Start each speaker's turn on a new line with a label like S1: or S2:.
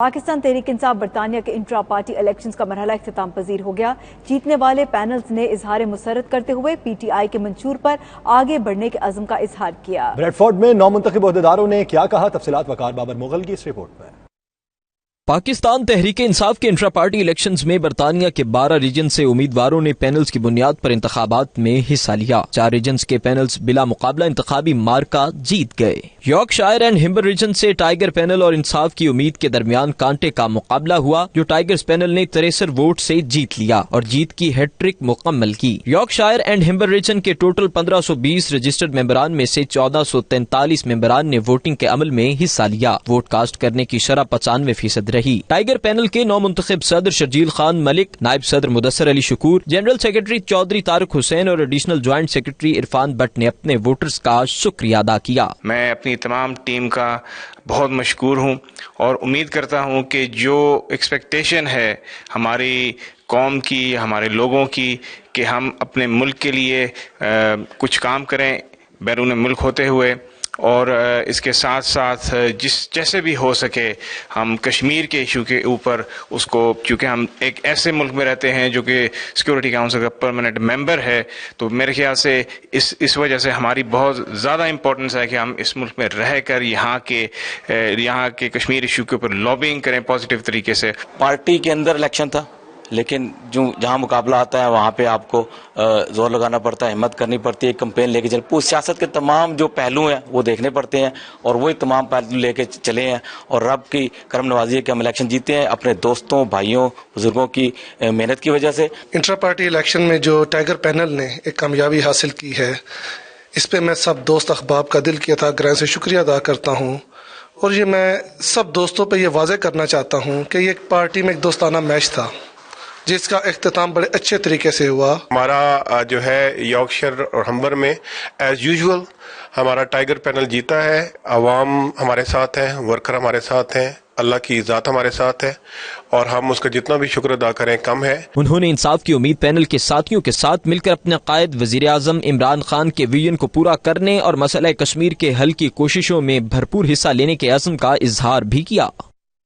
S1: پاکستان تحریک انصاف برطانیہ کے intra party elections کا مرحلہ اختتام پذیر ہو گیا۔ جیتنے والے پینلز نے اظہار مسرت کرتے ہوئے پی ٹی آئی کے منشور پر آگے بڑھنے کے عزم کا اظہار کیا۔
S2: بریڈ فورڈ میں نومنتخب عہدیداروں نے کیا کہا، تفصیلات وقار بابر مغل کی اس رپورٹ میں۔
S3: پاکستان تحریک انصاف کے انٹرا پارٹی الیکشنز میں برطانیہ کے 12 ریجن سے امیدواروں نے پینلز کی بنیاد پر انتخابات میں حصہ لیا۔ 4 ریجنز کے پینلز بلا مقابلہ انتخابی مارکا جیت گئے۔ York shire and Humber region سے ٹائیگر پینل اور انصاف کی امید کے درمیان کانٹے کا مقابلہ ہوا، جو ٹائیگرز پینل نے 63 ووٹ سے جیت لیا اور جیت کی ہیٹ ٹرک مکمل کی۔ York shire and Humber region کے ٹوٹل 1520 رجسٹرڈ ممبران میں سے 1443 ممبران نے ووٹنگ کے عمل میں حصہ لیا۔ ووٹ کاسٹ کرنے کی شرح 95% رہی۔ ٹائیگر پینل کے نو منتخب صدر شرجیل خان ملک، نائب صدر مدثر علی شکور، جنرل سیکرٹری چودھری طارق حسین اور additional joint secretary Irfan but نے اپنے ووٹرز کا شکریہ ادا کیا۔
S4: میں اپنی تمام ٹیم کا بہت مشکور ہوں اور امید کرتا ہوں کہ جو ایکسپیکٹیشن ہے ہماری قوم کی، ہمارے لوگوں کی، کہ ہم اپنے ملک کے لیے کچھ کام کریں بیرون ملک ہوتے ہوئے، اور اس کے ساتھ ساتھ جیسے بھی ہو سکے ہم کشمیر کے ایشو کے اوپر اس کو، چونکہ ہم ایک ایسے ملک میں رہتے ہیں جو کہ سیکورٹی کاؤنسل کا پرماننٹ ممبر ہے، تو میرے خیال سے اس وجہ سے ہماری بہت زیادہ امپورٹنس ہے کہ ہم اس ملک میں رہ کر یہاں کے کشمیر ایشو کے اوپر لابنگ کریں پازیٹیو طریقے سے۔
S5: پارٹی کے اندر الیکشن تھا، لیکن جہاں مقابلہ آتا ہے وہاں پہ آپ کو زور لگانا پڑتا ہے، ہمت کرنی پڑتی ہے، کمپین لے کے سیاست کے تمام جو پہلو ہیں وہ دیکھنے پڑتے ہیں، اور وہی تمام پہلو لے کے چلے ہیں، اور رب کی کرم نوازی ہے کہ ہم الیکشن جیتے ہیں اپنے دوستوں، بھائیوں، بزرگوں کی محنت کی وجہ سے۔
S6: انٹرا پارٹی الیکشن میں جو ٹائیگر پینل نے ایک کامیابی حاصل کی ہے، اس پہ میں سب دوست احباب کا دل کیا تھا گرہ سے شکریہ ادا کرتا ہوں، اور یہ میں سب دوستوں پہ یہ واضح کرنا چاہتا ہوں کہ یہ ایک پارٹی میں ایک دوستانہ میچ تھا جس کا اختتام بڑے اچھے طریقے سے ہوا۔
S7: ہمارا جو ہے یارکشائر اور ہمبر میں ایز یوزول ہمارا ٹائیگر پینل جیتا ہے۔ عوام ہمارے ساتھ ہیں، ورکر ہمارے ساتھ ہیں، اللہ کی ذات ہمارے ساتھ ہے، اور ہم اس کا جتنا بھی شکر ادا کریں کم ہے۔
S3: انہوں نے انصاف کی امید پینل کے ساتھیوں کے ساتھ مل کر اپنے قائد وزیر اعظم عمران خان کے ویژن کو پورا کرنے اور مسئلہ کشمیر کے حل کی کوششوں میں بھرپور حصہ لینے کے عزم کا اظہار بھی کیا۔